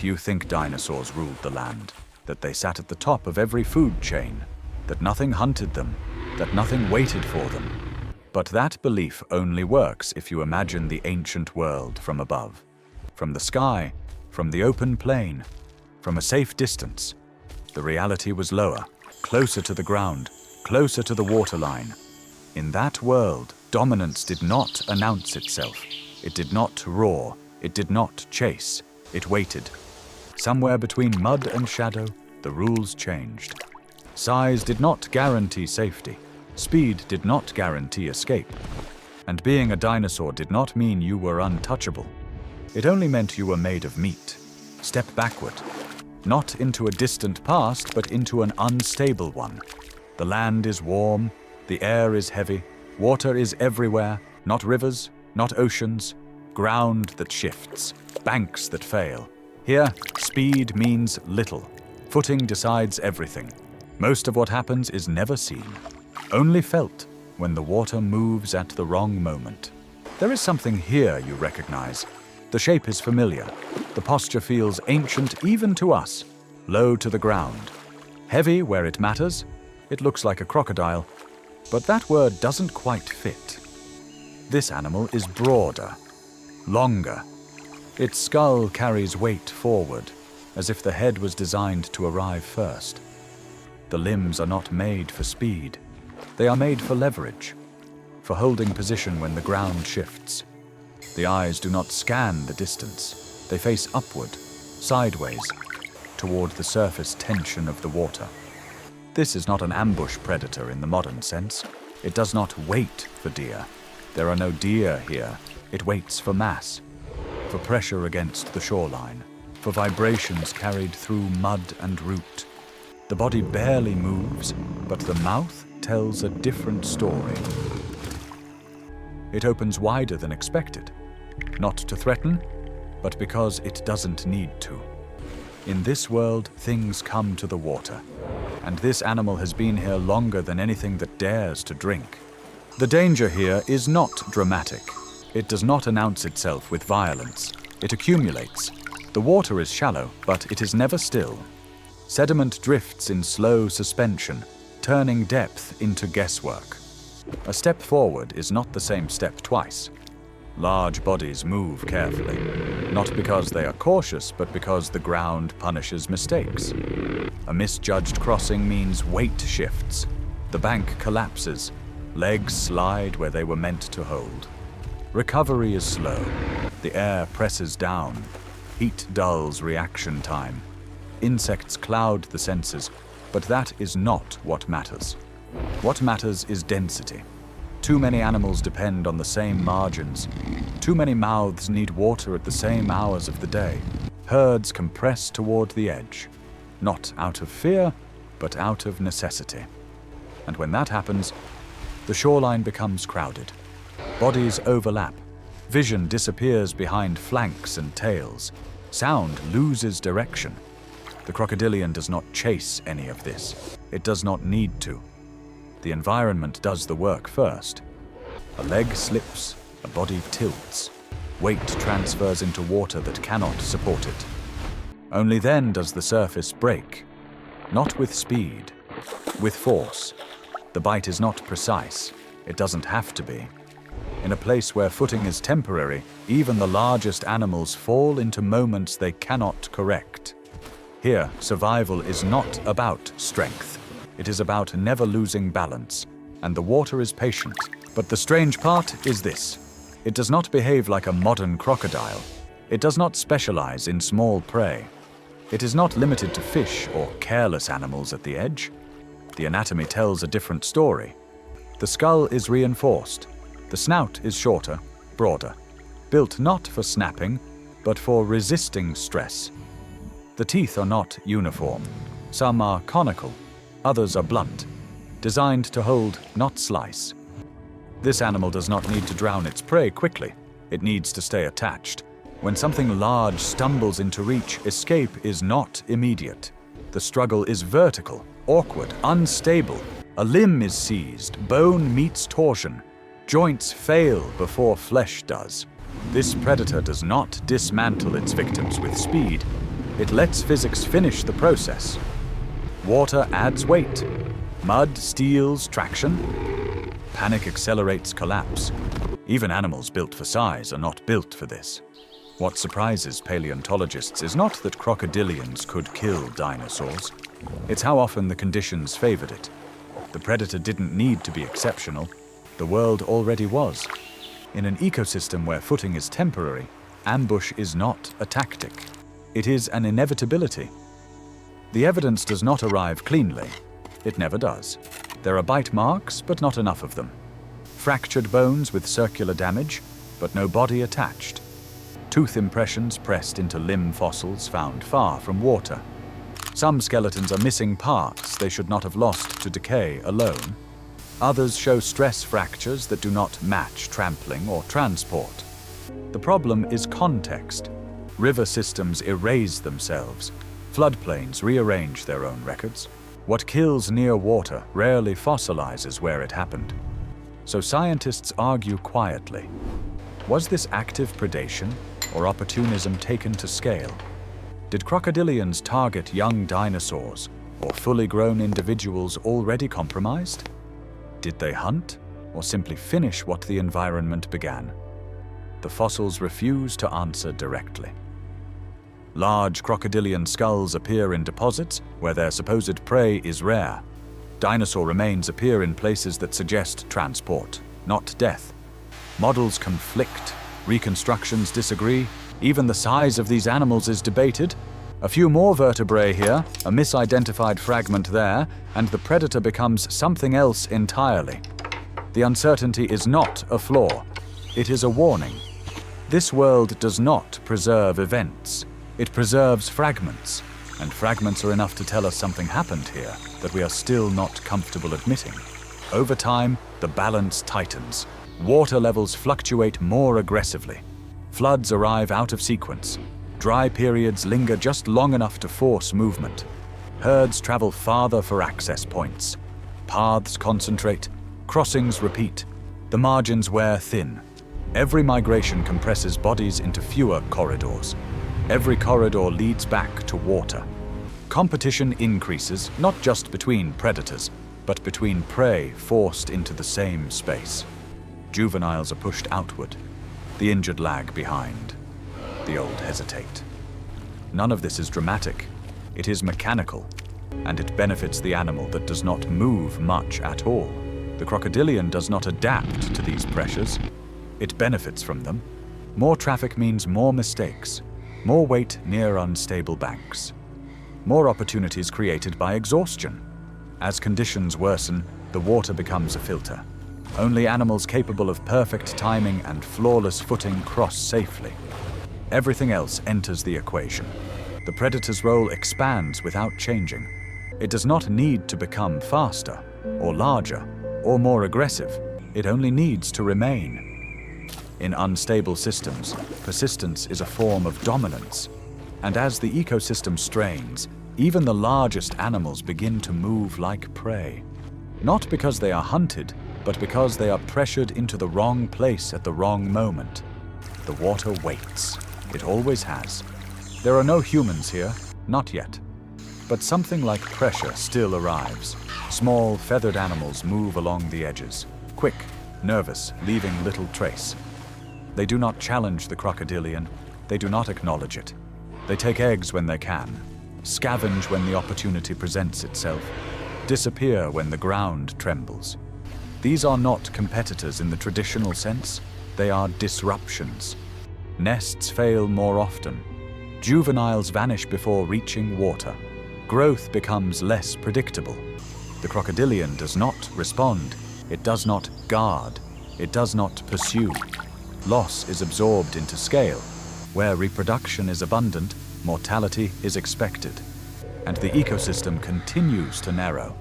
you think dinosaurs ruled the land, that they sat at the top of every food chain, that nothing hunted them, that nothing waited for them. But that belief only works if you imagine the ancient world from above, from the sky, from the open plain, from a safe distance. The reality was lower, closer to the ground, closer to the waterline. In that world, dominance did not announce itself. It did not roar. It did not chase. It waited. Somewhere between mud and shadow, the rules changed. Size did not guarantee safety. Speed did not guarantee escape. And being a dinosaur did not mean you were untouchable. It only meant you were made of meat. Step backward. Not into a distant past, but into an unstable one. The land is warm. The air is heavy. Water is everywhere. Not rivers, not oceans. Ground that shifts. Banks that fail. Here, speed means little. Footing decides everything. Most of what happens is never seen, only felt when the water moves at the wrong moment. There is something here you recognize. The shape is familiar. The posture feels ancient even to us. Low to the ground. Heavy where it matters. It looks like a crocodile. But that word doesn't quite fit. This animal is broader, longer. Its skull carries weight forward, as if the head was designed to arrive first. The limbs are not made for speed. They are made for leverage, for holding position when the ground shifts. The eyes do not scan the distance. They face upward, sideways, toward the surface tension of the water. This is not an ambush predator in the modern sense. It does not wait for deer. There are no deer here. It waits for mass, for pressure against the shoreline, for vibrations carried through mud and root. The body barely moves, but the mouth tells a different story. It opens wider than expected, not to threaten, but because it doesn't need to. In this world, things come to the water, and this animal has been here longer than anything that dares to drink. The danger here is not dramatic. It does not announce itself with violence. It accumulates. The water is shallow, but it is never still. Sediment drifts in slow suspension, turning depth into guesswork. A step forward is not the same step twice. Large bodies move carefully, not because they are cautious, but because the ground punishes mistakes. A misjudged crossing means weight shifts. The bank collapses. Legs slide where they were meant to hold. Recovery is slow. The air presses down. Heat dulls reaction time. Insects cloud the senses, but that is not what matters. What matters is density. Too many animals depend on the same margins. Too many mouths need water at the same hours of the day. Herds compress toward the edge, not out of fear, but out of necessity. And when that happens, the shoreline becomes crowded. Bodies overlap. Vision disappears behind flanks and tails. Sound loses direction. The crocodilian does not chase any of this. It does not need to. The environment does the work first. A leg slips, a body tilts. Weight transfers into water that cannot support it. Only then does the surface break. Not with speed, with force. The bite is not precise. It doesn't have to be. In a place where footing is temporary, even the largest animals fall into moments they cannot correct. Here, survival is not about strength. It is about never losing balance, and the water is patient. But the strange part is this. It does not behave like a modern crocodile. It does not specialize in small prey. It is not limited to fish or careless animals at the edge. The anatomy tells a different story. The skull is reinforced. The snout is shorter, broader, built not for snapping, but for resisting stress. The teeth are not uniform. Some are conical, others are blunt, designed to hold, not slice. This animal does not need to drown its prey quickly. It needs to stay attached. When something large stumbles into reach, escape is not immediate. The struggle is vertical, awkward, unstable. A limb is seized, bone meets torsion. Joints fail before flesh does. This predator does not dismantle its victims with speed. It lets physics finish the process. Water adds weight. Mud steals traction. Panic accelerates collapse. Even animals built for size are not built for this. What surprises paleontologists is not that crocodilians could kill dinosaurs. It's how often the conditions favored it. The predator didn't need to be exceptional. The world already was. In an ecosystem where footing is temporary, ambush is not a tactic. It is an inevitability. The evidence does not arrive cleanly. It never does. There are bite marks, but not enough of them. Fractured bones with circular damage, but no body attached. Tooth impressions pressed into limb fossils found far from water. Some skeletons are missing parts they should not have lost to decay alone. Others show stress fractures that do not match trampling or transport. The problem is context. River systems erase themselves. Floodplains rearrange their own records. What kills near water rarely fossilizes where it happened. So scientists argue quietly. Was this active predation or opportunism taken to scale? Did crocodilians target young dinosaurs or fully grown individuals already compromised? Did they hunt or simply finish what the environment began? The fossils refuse to answer directly. Large crocodilian skulls appear in deposits where their supposed prey is rare. Dinosaur remains appear in places that suggest transport, not death. Models conflict, reconstructions disagree, even the size of these animals is debated. A few more vertebrae here, a misidentified fragment there, and the predator becomes something else entirely. The uncertainty is not a flaw, it is a warning. This world does not preserve events. It preserves fragments, and fragments are enough to tell us something happened here that we are still not comfortable admitting. Over time, the balance tightens. Water levels fluctuate more aggressively. Floods arrive out of sequence. Dry periods linger just long enough to force movement. Herds travel farther for access points. Paths concentrate. Crossings repeat. The margins wear thin. Every migration compresses bodies into fewer corridors. Every corridor leads back to water. Competition increases, not just between predators, but between prey forced into the same space. Juveniles are pushed outward. The injured lag behind. The old hesitate. None of this is dramatic. It is mechanical, and it benefits the animal that does not move much at all. The crocodilian does not adapt to these pressures. It benefits from them. More traffic means more mistakes. More weight near unstable banks. More opportunities created by exhaustion. As conditions worsen, the water becomes a filter. Only animals capable of perfect timing and flawless footing cross safely. Everything else enters the equation. The predator's role expands without changing. It does not need to become faster, or larger, or more aggressive. It only needs to remain. In unstable systems, persistence is a form of dominance. And as the ecosystem strains, even the largest animals begin to move like prey. Not because they are hunted, but because they are pressured into the wrong place at the wrong moment. The water waits. It always has. There are no humans here, not yet. But something like pressure still arrives. Small, feathered animals move along the edges. Quick, nervous, leaving little trace. They do not challenge the crocodilian. They do not acknowledge it. They take eggs when they can, scavenge when the opportunity presents itself, disappear when the ground trembles. These are not competitors in the traditional sense. They are disruptions. Nests fail more often. Juveniles vanish before reaching water. Growth becomes less predictable. The crocodilian does not respond. It does not guard. It does not pursue. Loss is absorbed into scale. Where reproduction is abundant, mortality is expected. And the ecosystem continues to narrow.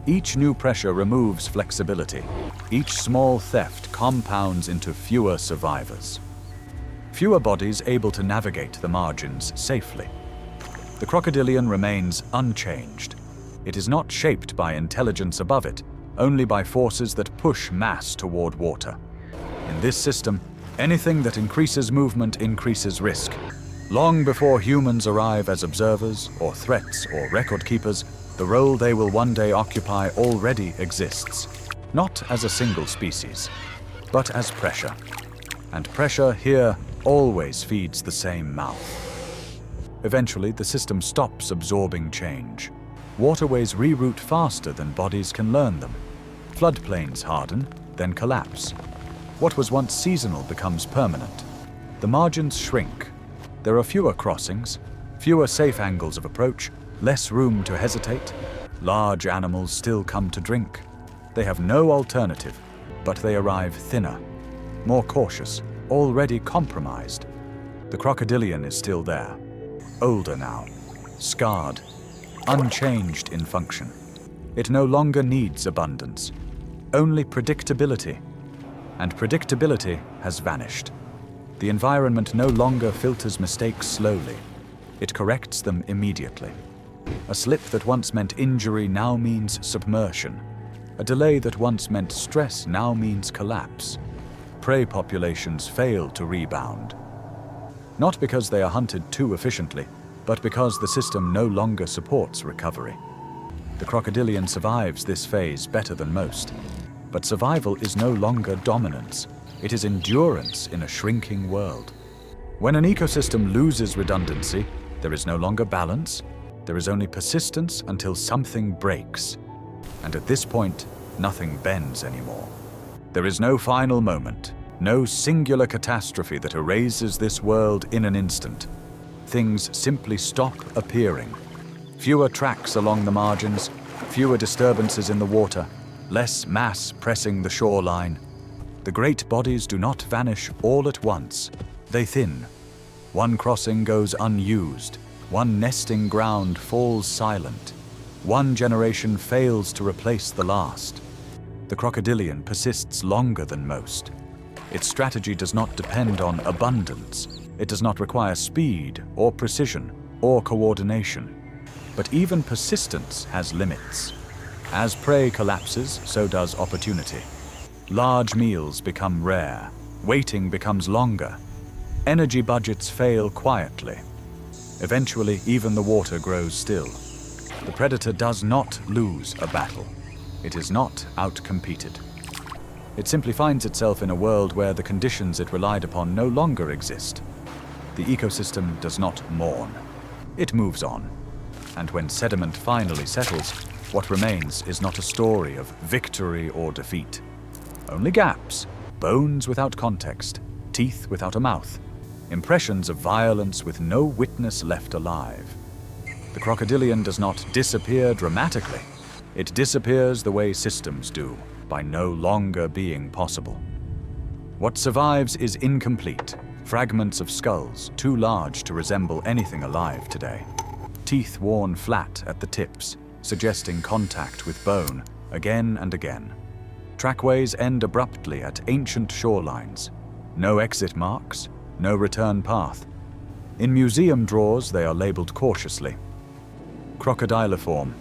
Each new pressure removes flexibility. Each small theft compounds into fewer survivors. Fewer bodies able to navigate the margins safely. The crocodilian remains unchanged. It is not shaped by intelligence above it, only by forces that push mass toward water. In this system, anything that increases movement increases risk. Long before humans arrive as observers, or threats, or record keepers, the role they will one day occupy already exists, not as a single species, but as pressure. And pressure here always feeds the same mouth. Eventually, the system stops absorbing change. Waterways reroute faster than bodies can learn them. Floodplains harden, then collapse. What was once seasonal becomes permanent. The margins shrink. There are fewer crossings, fewer safe angles of approach, less room to hesitate. Large animals still come to drink. They have no alternative, but they arrive thinner, more cautious, already compromised. The crocodilian is still there, older now, scarred, unchanged in function. It no longer needs abundance, only predictability. And predictability has vanished. The environment no longer filters mistakes slowly. It corrects them immediately. A slip that once meant injury now means submersion. A delay that once meant stress now means collapse. Prey populations fail to rebound. Not because they are hunted too efficiently, but because the system no longer supports recovery. The crocodilian survives this phase better than most. But survival is no longer dominance. It is endurance in a shrinking world. When an ecosystem loses redundancy, there is no longer balance. There is only persistence until something breaks. And at this point, nothing bends anymore. There is no final moment, no singular catastrophe that erases this world in an instant. Things simply stop appearing. Fewer tracks along the margins, fewer disturbances in the water, less mass pressing the shoreline. The great bodies do not vanish all at once. They thin. One crossing goes unused. One nesting ground falls silent. One generation fails to replace the last. The crocodilian persists longer than most. Its strategy does not depend on abundance. It does not require speed or precision or coordination. But even persistence has limits. As prey collapses, so does opportunity. Large meals become rare. Waiting becomes longer. Energy budgets fail quietly. Eventually, even the water grows still. The predator does not lose a battle. It is not outcompeted. It simply finds itself in a world where the conditions it relied upon no longer exist. The ecosystem does not mourn. It moves on. And when sediment finally settles, what remains is not a story of victory or defeat. Only gaps, bones without context, teeth without a mouth, impressions of violence with no witness left alive. The crocodilian does not disappear dramatically. It disappears the way systems do, by no longer being possible. What survives is incomplete, fragments of skulls too large to resemble anything alive today. Teeth worn flat at the tips, suggesting contact with bone again and again. Trackways end abruptly at ancient shorelines. No exit marks, no return path. In museum drawers, they are labeled cautiously. Crocodiliform,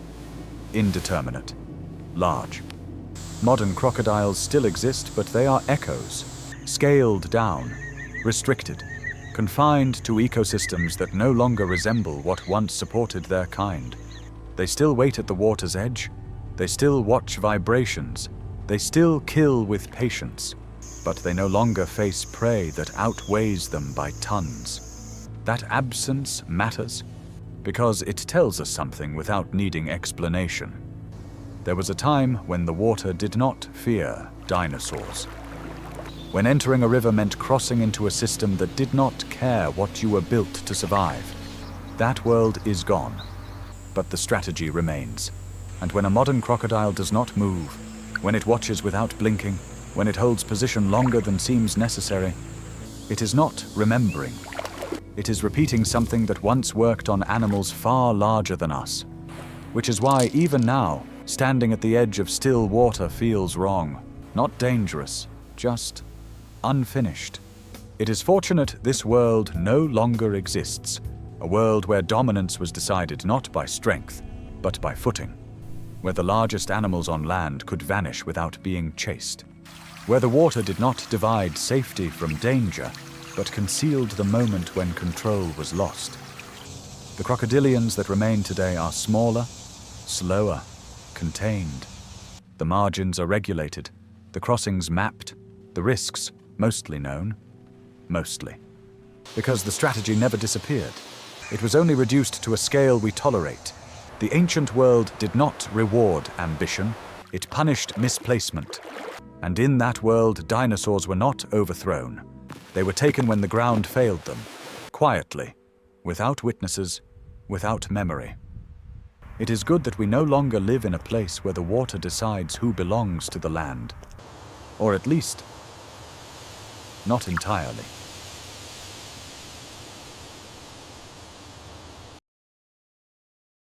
indeterminate, large. Modern crocodiles still exist, but they are echoes, scaled down, restricted, confined to ecosystems that no longer resemble what once supported their kind. They still wait at the water's edge. They still watch vibrations. They still kill with patience. But they no longer face prey that outweighs them by tons. That absence matters because it tells us something without needing explanation. There was a time when the water did not fear dinosaurs. When entering a river meant crossing into a system that did not care what you were built to survive. That world is gone. But the strategy remains. And when a modern crocodile does not move, when it watches without blinking, when it holds position longer than seems necessary, it is not remembering. It is repeating something that once worked on animals far larger than us. Which is why, even now, standing at the edge of still water feels wrong. Not dangerous, just unfinished. It is fortunate this world no longer exists. A world where dominance was decided not by strength, but by footing. Where the largest animals on land could vanish without being chased. Where the water did not divide safety from danger, but concealed the moment when control was lost. The crocodilians that remain today are smaller, slower, contained. The margins are regulated, the crossings mapped, the risks mostly known. Mostly. Because the strategy never disappeared. It was only reduced to a scale we tolerate. The ancient world did not reward ambition, it punished misplacement. And in that world, dinosaurs were not overthrown. They were taken when the ground failed them, quietly, without witnesses, without memory. It is good that we no longer live in a place where the water decides who belongs to the land. Or at least, not entirely.